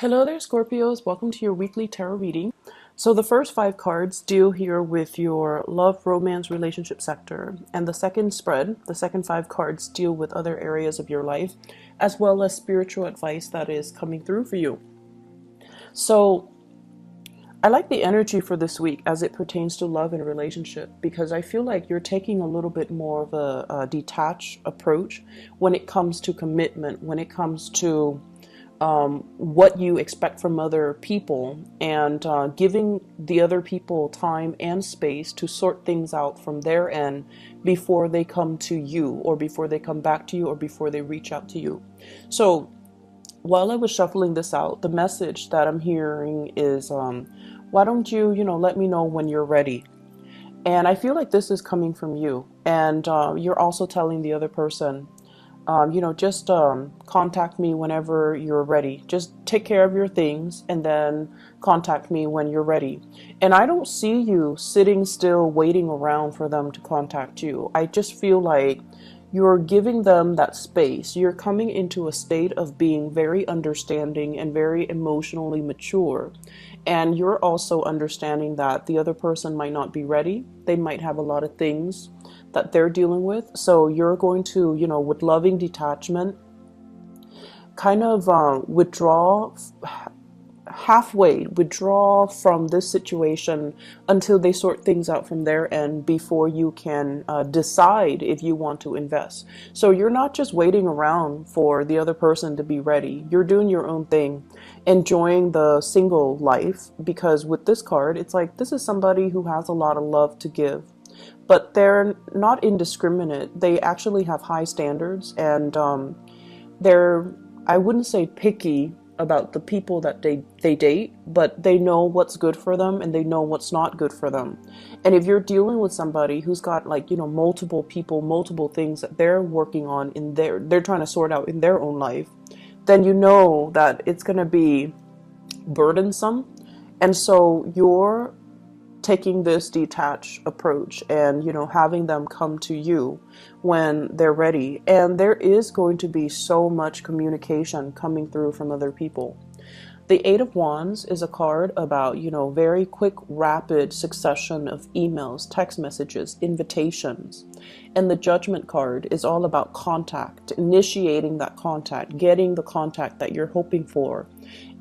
Hello there, Scorpios. Welcome to your weekly tarot reading. So the first five cards deal here with your love, romance, relationship sector. And the second spread, the second five cards deal with other areas of your life, as well as spiritual advice that is coming through for you. So I like the energy for this week as it pertains to love and relationship, because I feel like you're taking a little bit more of a detached approach when it comes to commitment, when it comes to what you expect from other people, and giving the other people time and space to sort things out from their end before they come to you, or before they come back to you, or before they reach out to you. So while I was shuffling this out, the message that I'm hearing is, why don't you, let me know when you're ready? And I feel like this is coming from you. And you're also telling the other person, just contact me whenever you're ready. Just take care of your things and then contact me when you're ready. And I don't see you sitting still waiting around for them to contact you. I just feel like you're giving them that space. You're coming into a state of being very understanding and very emotionally mature. And you're also understanding that the other person might not be ready. They might have a lot of things that they're dealing with. So you're going to, with loving detachment, kind of withdraw from this situation until they sort things out from their end before you can decide if you want to invest. So you're not just waiting around for the other person to be ready. You're doing your own thing, enjoying the single life, because with this card, it's like this is somebody who has a lot of love to give. But they're not indiscriminate. They actually have high standards, and they're, I wouldn't say picky about the people that they date, but they know what's good for them and they know what's not good for them. And if you're dealing with somebody who's got multiple people, multiple things that they're working on they're trying to sort out in their own life, then you know that it's going to be burdensome. And so you're taking this detached approach and having them come to you when they're ready. And there is going to be so much communication coming through from other people. The Eight of Wands is a card about very quick, rapid succession of emails, text messages, invitations. And the Judgment card is all about contact, initiating that contact, getting the contact that you're hoping for,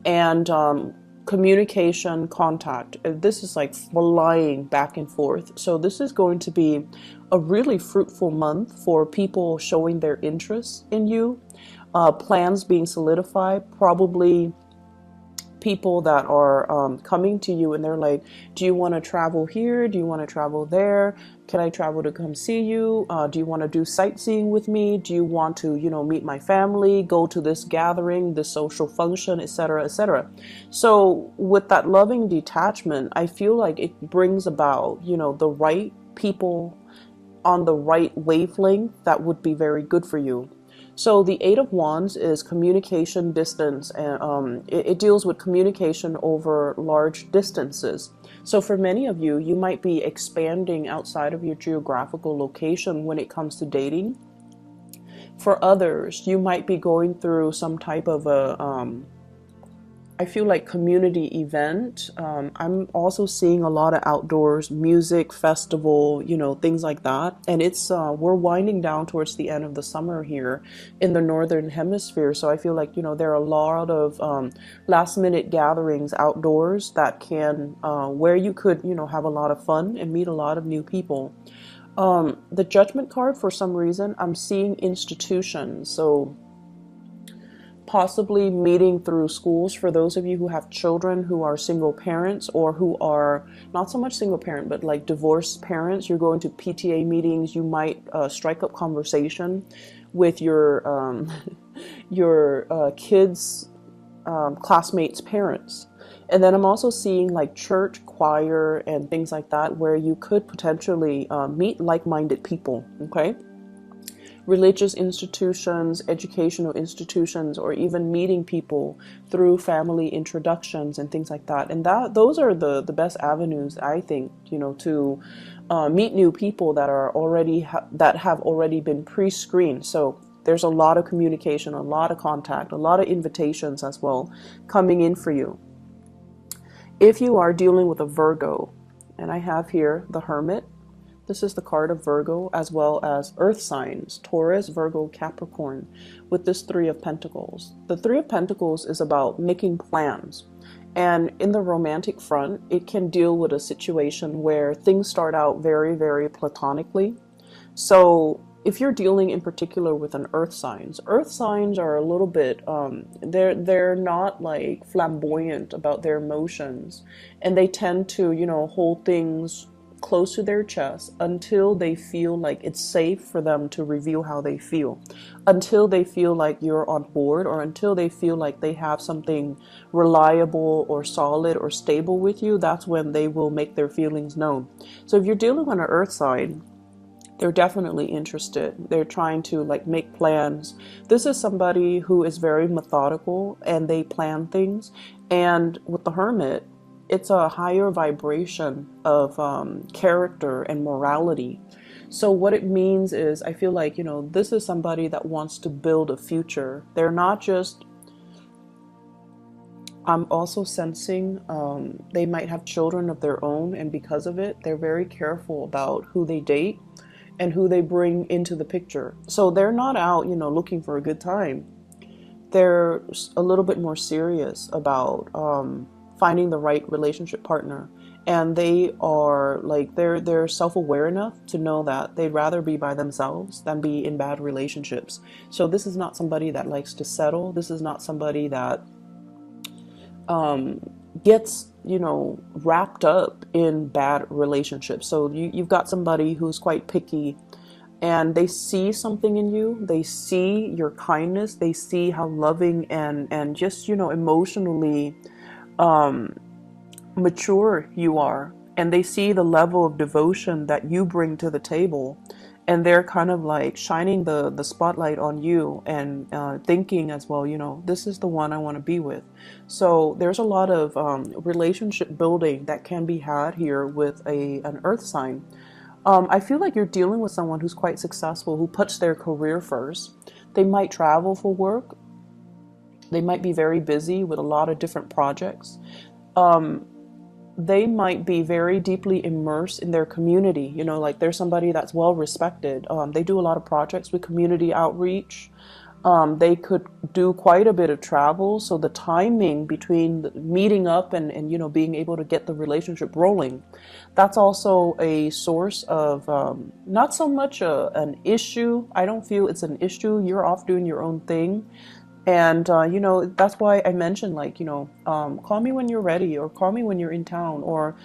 and communication, contact. This is like flying back and forth. So this is going to be a really fruitful month for people showing their interest in you, plans being solidified, probably people that are coming to you and they're like, do you want to travel here? Do you want to travel there? Can I travel to come see you? Do you want to do sightseeing with me? Do you want to, meet my family, go to this gathering, this social function, etc., etc.? So with that loving detachment, I feel like it brings about, the right people on the right wavelength that would be very good for you. So the Eight of Wands is communication distance, and it deals with communication over large distances. So for many of you, you might be expanding outside of your geographical location when it comes to dating. For others, you might be going through some type of I feel like community event. I'm also seeing a lot of outdoors music festival, things like that. And it's we're winding down towards the end of the summer here in the northern hemisphere. So I feel like there are a lot of last minute gatherings outdoors that can where you could have a lot of fun and meet a lot of new people. The Judgment card, for some reason, I'm seeing institutions. So possibly meeting through schools for those of you who have children who are single parents, or who are not so much single parent but like divorced parents. You're going to PTA meetings. You might strike up conversation with your your kids classmates parents. And then I'm also seeing like church choir and things like that, where you could potentially meet like-minded people. Okay, religious institutions, educational institutions, or even meeting people through family introductions and things like that. And those are the best avenues, I think, to meet new people that are already that have already been pre-screened. So There's a lot of communication, a lot of contact, a lot of invitations as well coming in for you. If you are dealing with a Virgo, and I have here the Hermit, this is the card of Virgo, as well as earth signs, Taurus, Virgo, Capricorn, with this Three of Pentacles. The Three of Pentacles is about making plans. And in the romantic front, it can deal with a situation where things start out very, very platonically. So if you're dealing in particular with an earth signs are a little bit, they're not like flamboyant about their emotions, and they tend to, hold things close to their chest until they feel like it's safe for them to reveal how they feel, until they feel like you're on board, or until they feel like they have something reliable or solid or stable with you. That's when they will make their feelings known. So if you're dealing with an earth sign, they're definitely interested. They're trying to like make plans. This is somebody who is very methodical and they plan things. And with the Hermit, it's a higher vibration of character and morality. So what it means is, I feel like, this is somebody that wants to build a future. They're not just, I'm also sensing they might have children of their own, and because of it, they're very careful about who they date and who they bring into the picture. So they're not out, looking for a good time. They're a little bit more serious about finding the right relationship partner. And they are like, they're self-aware enough to know that they'd rather be by themselves than be in bad relationships. So this is not somebody that likes to settle. This is not somebody that gets, wrapped up in bad relationships. So you've got somebody who's quite picky, and they see something in you. They see your kindness. They see how loving and just, emotionally mature you are. And they see the level of devotion that you bring to the table. And they're kind of like shining the spotlight on you, and thinking as well, this is the one I want to be with. So there's a lot of relationship building that can be had here with an earth sign. I feel like you're dealing with someone who's quite successful, who puts their career first. They might travel for work. They might be very busy with a lot of different projects. They might be very deeply immersed in their community. Like they're somebody that's well respected. They do a lot of projects with community outreach. They could do quite a bit of travel. So the timing between meeting up and being able to get the relationship rolling, that's also a source of not so much an issue. I don't feel it's an issue. You're off doing your own thing. And, that's why I mentioned, like, call me when you're ready, or call me when you're in town, or,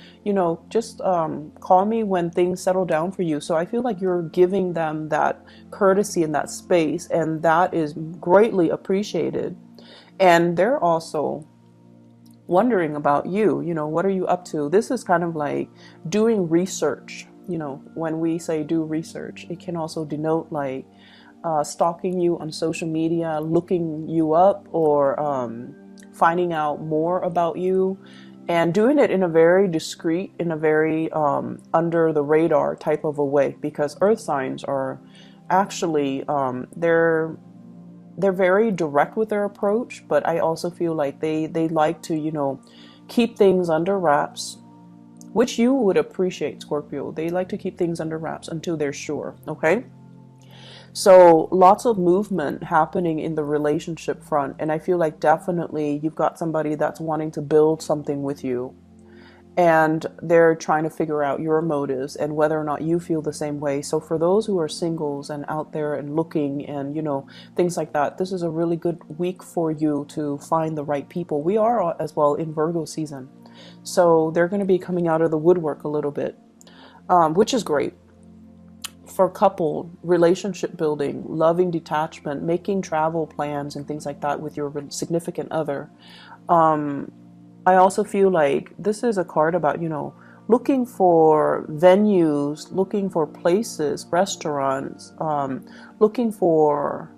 just call me when things settle down for you. So I feel like you're giving them that courtesy and that space, and that is greatly appreciated. And they're also wondering about you, what are you up to? This is kind of like doing research. When we say do research, it can also denote like stalking you on social media, looking you up, or finding out more about you, and doing it in a very discreet, in a very under the radar type of a way, because earth signs are actually they're very direct with their approach, but I also feel like they like to keep things under wraps, which you would appreciate, Scorpio. They like to keep things under wraps until they're sure. Okay. So lots of movement happening in the relationship front. And I feel like definitely you've got somebody that's wanting to build something with you. And they're trying to figure out your motives and whether or not you feel the same way. So for those who are singles and out there and looking and, things like that, this is a really good week for you to find the right people. We are as well in Virgo season. So they're going to be coming out of the woodwork a little bit, which is great. For couple, relationship building, loving detachment, making travel plans and things like that with your significant other. I also feel like this is a card about, looking for venues, looking for places, restaurants, looking for,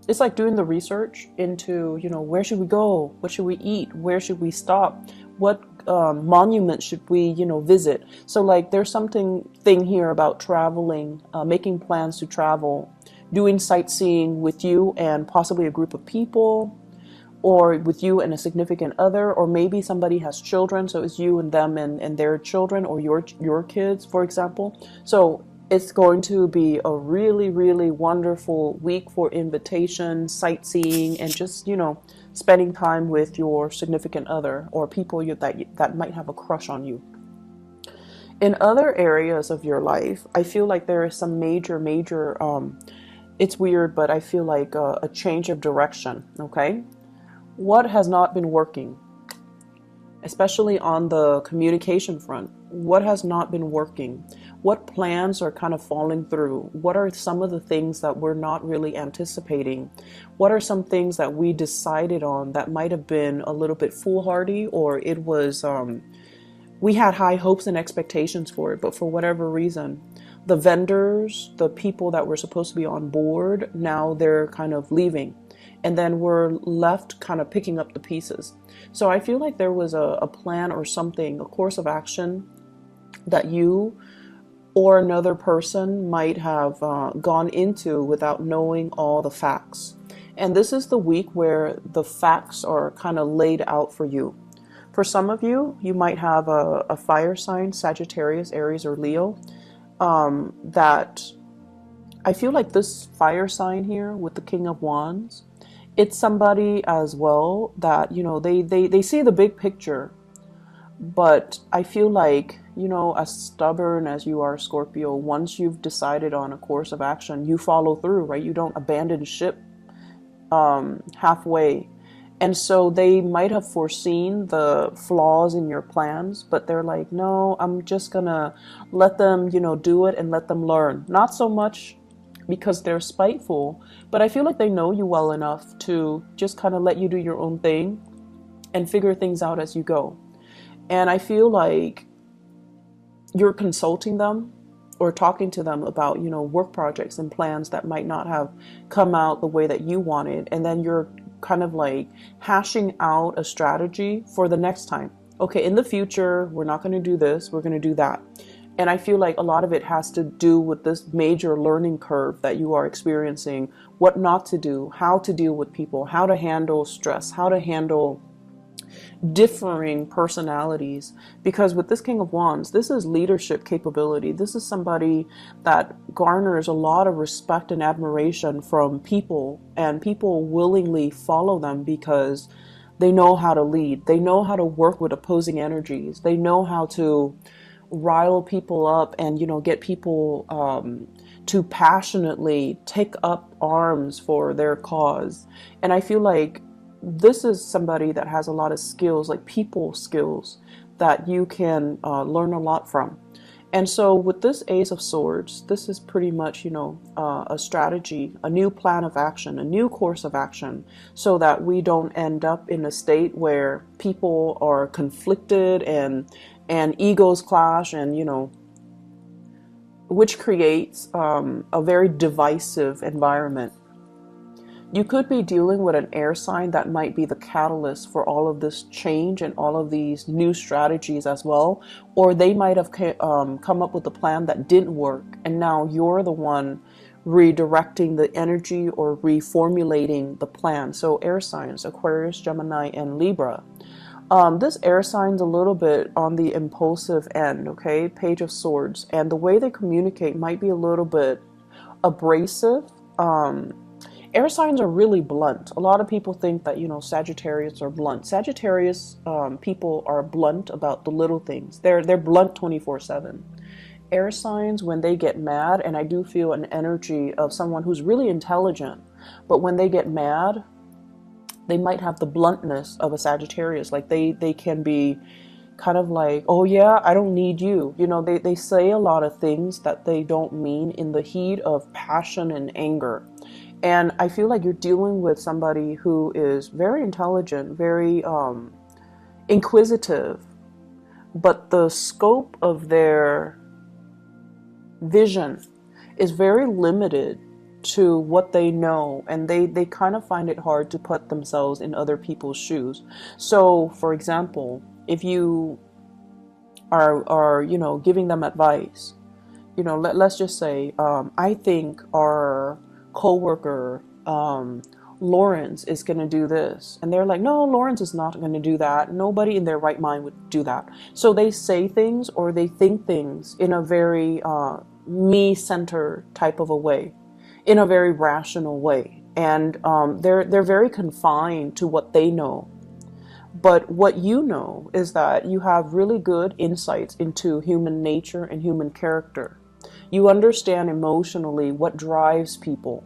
it's like doing the research into, where should we go? What should we eat? Where should we stop? What monument should we, visit? So like there's something here about traveling, making plans to travel, doing sightseeing with you and possibly a group of people, or with you and a significant other, or maybe somebody has children, so it's you and them and their children, or your kids, for example. So it's going to be a really, really wonderful week for invitation, sightseeing, and just, spending time with your significant other or people that might have a crush on you. In other areas of your life, I feel like there is some major, it's weird, but I feel like a change of direction, okay? What has not been working, especially on the communication front? What has not been working? What plans are kind of falling through? What are some of the things that we're not really anticipating? What are some things that we decided on that might have been a little bit foolhardy, or it was, we had high hopes and expectations for it, but for whatever reason, the vendors, the people that were supposed to be on board, now they're kind of leaving. And then we're left kind of picking up the pieces. So I feel like there was a plan or something, a course of action that you or another person might have gone into without knowing all the facts. And this is the week where the facts are kind of laid out for you. For some of you, you might have a fire sign, Sagittarius, Aries, or Leo, that I feel like this fire sign here with the King of Wands, it's somebody as well that, they see the big picture, but I feel like, as stubborn as you are, Scorpio, once you've decided on a course of action, you follow through, right? You don't abandon ship halfway. And so they might have foreseen the flaws in your plans, but they're like, no, I'm just gonna let them, do it and let them learn. Not so much because they're spiteful, but I feel like they know you well enough to just kind of let you do your own thing and figure things out as you go. And I feel like you're consulting them or talking to them about, work projects and plans that might not have come out the way that you wanted. And then you're kind of like hashing out a strategy for the next time. Okay, in the future, we're not going to do this, we're going to do that. And I feel like a lot of it has to do with this major learning curve that you are experiencing, what not to do, how to deal with people, how to handle stress, how to handle differing personalities. Because with this King of Wands, this is leadership capability. This is somebody that garners a lot of respect and admiration from people, and people willingly follow them because they know how to lead. They know how to work with opposing energies. They know how to rile people up and, get people to passionately take up arms for their cause. And I feel like this is somebody that has a lot of skills, like people skills, that you can learn a lot from. And so with this Ace of Swords, this is pretty much, a strategy, a new plan of action, a new course of action, so that we don't end up in a state where people are conflicted and egos clash, and, which creates a very divisive environment. You could be dealing with an air sign that might be the catalyst for all of this change and all of these new strategies as well. Or they might have come up with a plan that didn't work, and now you're the one redirecting the energy or reformulating the plan. So air signs, Aquarius, Gemini, and Libra. This air sign's a little bit on the impulsive end, okay? Page of Swords. And the way they communicate might be a little bit abrasive. Air signs are really blunt. A lot of people think that, Sagittarius are blunt. Sagittarius people are blunt about the little things. They're blunt 24/7. Air signs, when they get mad, and I do feel an energy of someone who's really intelligent, but when they get mad, they might have the bluntness of a Sagittarius. Like they can be kind of like, oh yeah, I don't need you. They say a lot of things that they don't mean in the heat of passion and anger. And I feel like you're dealing with somebody who is very intelligent, very inquisitive, but the scope of their vision is very limited to what they know, and they kind of find it hard to put themselves in other people's shoes. So, for example, if you are giving them advice, let's just say, I think our coworker, Lawrence is going to do this. And they're like, no, Lawrence is not going to do that. Nobody in their right mind would do that. So they say things or they think things in a very me-centered type of a way, in a very rational way. And they're very confined to what they know. But what you know is that you have really good insights into human nature and human character. You understand emotionally what drives people.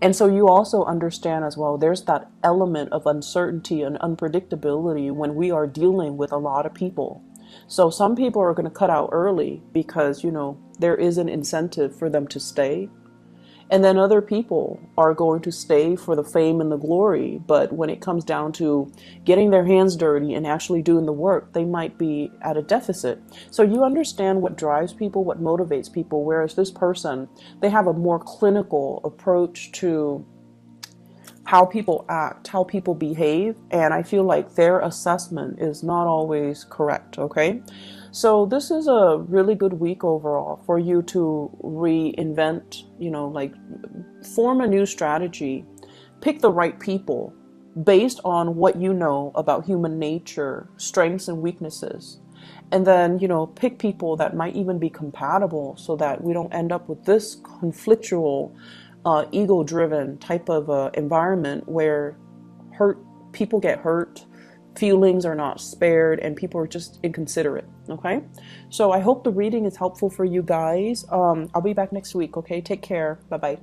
And so you also understand as well, there's that element of uncertainty and unpredictability when we are dealing with a lot of people. So some people are going to cut out early because, you know, there is an incentive for them to stay. And then other people are going to stay for the fame and the glory. But when it comes down to getting their hands dirty and actually doing the work, they might be at a deficit. So you understand what drives people, what motivates people. Whereas this person, they have a more clinical approach to how people act, how people behave. And I feel like their assessment is not always correct. Okay. So this is a really good week overall for you to reinvent, you know, like form a new strategy, pick the right people based on what you know about human nature, strengths and weaknesses. And then, you know, pick people that might even be compatible so that we don't end up with this conflictual, ego-driven type of environment where people get hurt, feelings are not spared, and people are just inconsiderate. Okay, so I hope the reading is helpful for you guys. I'll be back next week. Okay, take care. Bye bye.